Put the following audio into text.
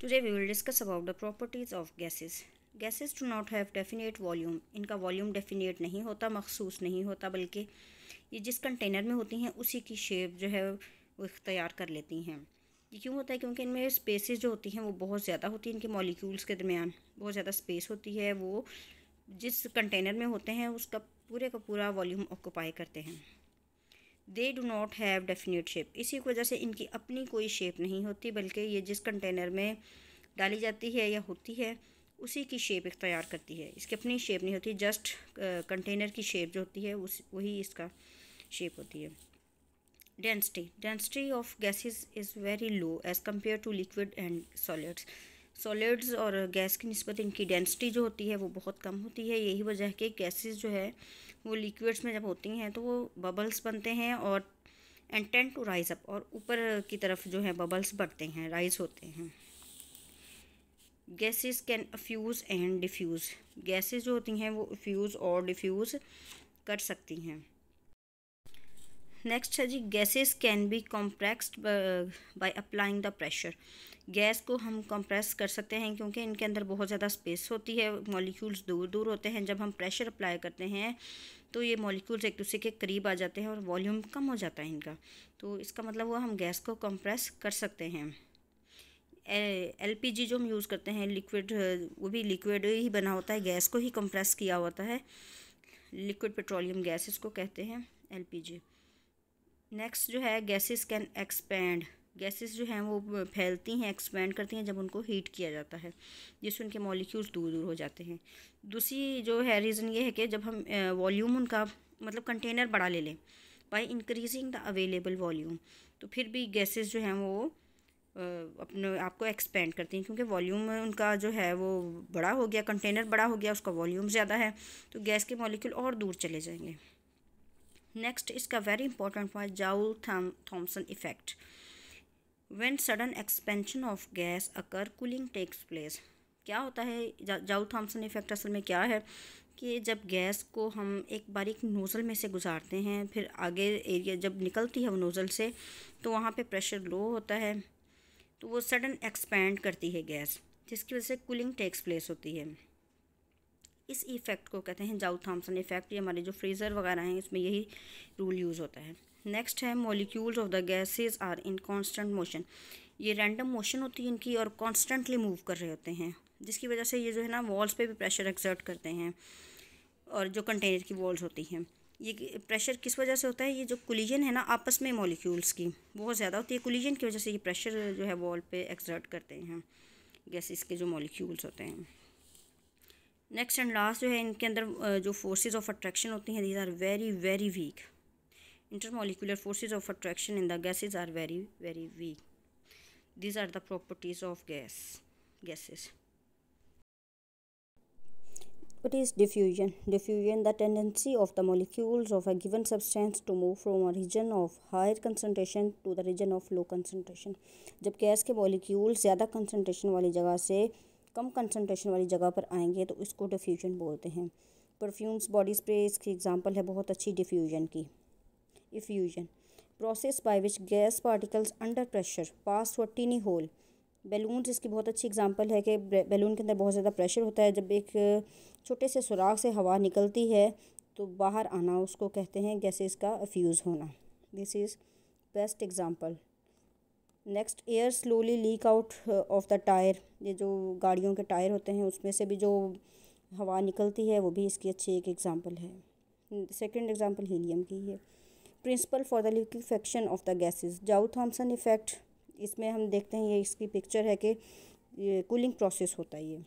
Today we will discuss about the properties of gases. Gases do not have definite volume. इनका volume definite नहीं होता, मखसूस नहीं होता, बल्कि ये जिस कंटेनर में होती हैं उसी की शेप जो है वो इख्तियार कर लेती हैं। ये क्यों होता है? क्योंकि इनमें स्पेसेस जो होती हैं वो बहुत ज़्यादा होती हैं, इनके मॉलिक्यूल्स के दरमियान बहुत ज़्यादा स्पेस होती है। वो जिस कंटेनर में होते हैं उसका पूरे का पूरा वॉल्यूम ऑक्यूपाई करते हैं। They do not have definite shape. इसी की वजह से इनकी अपनी कोई शेप नहीं होती, बल्कि ये जिस कंटेनर में डाली जाती है या होती है उसी की शेप इख्तियार करती है। इसकी अपनी शेप नहीं होती, जस्ट कंटेनर की शेप जो होती है वही इसका शेप होती है। Density of gases is very low as compare to liquid and solids और गैस की निस्बत इनकी डेंसिटी जो होती है वो बहुत कम होती है। यही वजह है कि गैसेस जो है वो लिक्विड्स में जब होती हैं तो वो बबल्स बनते हैं और and tend to rise up, और ऊपर की तरफ जो है बबल्स बढ़ते हैं, राइज होते हैं। Gases can fuse and diffuse. Gases जो होती हैं वो फ्यूज़ और डिफ्यूज़ कर सकती हैं। नेक्स्ट है जी, gases can be compressed by applying the pressure. Gas को हम कंप्रेस कर सकते हैं क्योंकि इनके अंदर बहुत ज़्यादा स्पेस होती है, मॉलिक्यूल्स दूर दूर होते हैं। जब हम प्रेशर अप्लाई करते हैं तो ये मॉलिक्यूल्स एक दूसरे के करीब आ जाते हैं और वॉल्यूम कम हो जाता है इनका। तो इसका मतलब वो हम गैस को कंप्रेस कर सकते हैं। एलपीजी जो हम यूज़ करते हैं लिक्विड, वो भी लिक्विड ही बना होता है, गैस को ही कंप्रेस किया होता है। लिक्विड पेट्रोलियम गैस इसको कहते हैं, एलपीजी। नेक्स्ट जो है, गैसेस कैन एक्सपैंड। गैसेस जो हैं वो फैलती हैं, एक्सपैंड करती हैं जब उनको हीट किया जाता है, जिससे उनके मॉलिक्यूल्स दूर दूर हो जाते हैं। दूसरी जो है रीज़न ये है कि जब हम वॉल्यूम उनका मतलब कंटेनर बड़ा ले लें by increasing the available volume, तो फिर भी गैसेस जो हैं वो अपने आप को एक्सपेंड करती हैं, क्योंकि वॉल्यूम उनका जो है वो बड़ा हो गया, कंटेनर बड़ा हो गया, उसका वॉल्यूम ज़्यादा है, तो गैस के मॉलिक्यूल और दूर चले जाएंगे। नेक्स्ट इसका very important point, Joule Thomson effect. When sudden expansion of gas occur cooling takes place. क्या होता है जाउ थॉम्सन इफेक्ट? असल में क्या है कि जब गैस को हम एक बारीक नोज़ल में से गुजारते हैं, फिर आगे एरिया जब निकलती है वो नोज़ल से, तो वहाँ पे प्रेशर लो होता है, तो वो सडन एक्सपैंड करती है गैस, जिसकी वजह से कूलिंग टेक्स प्लेस होती है। इस इफ़ेक्ट को कहते हैं जाउ थॉम्सन इफ़ेक्ट। ये हमारे जो फ्रीज़र वगैरह हैं इसमें यही रूल यूज़ होता है। नेक्स्ट है, molecules of the gases are in constant motion. ये रैंडम मोशन होती है इनकी और कॉन्स्टेंटली मूव कर रहे होते हैं, जिसकी वजह से ये जो है ना वॉल्स पे भी प्रेशर एक्सर्ट करते हैं, और जो कंटेनर की वॉल्स होती हैं ये प्रेशर किस वजह से होता है? ये जो कोलिजन है ना आपस में मॉलिक्यूल्स की बहुत ज़्यादा होती है, कोलिजन की वजह से ये प्रेशर जो है वॉल पे एक्सर्ट करते हैं गैसेस के जो मॉलिक्यूल्स होते हैं। नेक्स्ट एंड लास्ट जो है, इनके अंदर जो फोर्सेस ऑफ अट्रैक्शन होती हैं, these are very very weak. Intermolecular forces of attraction in the gases are very very weak. These are the properties of gases. What is diffusion? Diffusion, the tendency of the molecules of a given substance to move from a region of higher concentration to the region of low concentration. जब gas के molecule ज़्यादा concentration वाली जगह से कम concentration वाली जगह पर आएंगे तो इसको डिफ्यूजन बोलते हैं। परफ्यूम्स, बॉडी स्प्रे इसकी एग्जांपल है बहुत अच्छी डिफ्यूजन की। Effusion, process by which gas particles under pressure pass through a tiny hole. Balloons इसकी बहुत अच्छी एग्जांपल है कि बैलून के अंदर बहुत ज़्यादा प्रेशर होता है, जब एक छोटे से सुराख से हवा निकलती है तो बाहर आना, उसको कहते हैं गैसेस का फ्यूज़ होना। This is best example. Next, air slowly leak out of the tyre. ये जो गाड़ियों के टायर होते हैं उसमें से भी जो हवा निकलती है वो भी इसकी अच्छी एक एग्जांपल है। सेकंड एग्जांपल हीलियम की है। Principle for the liquefaction of the gases, Joule Thomson effect. इसमें हम देखते हैं, ये इसकी पिक्चर है कि ये कूलिंग प्रोसेस होता है ये।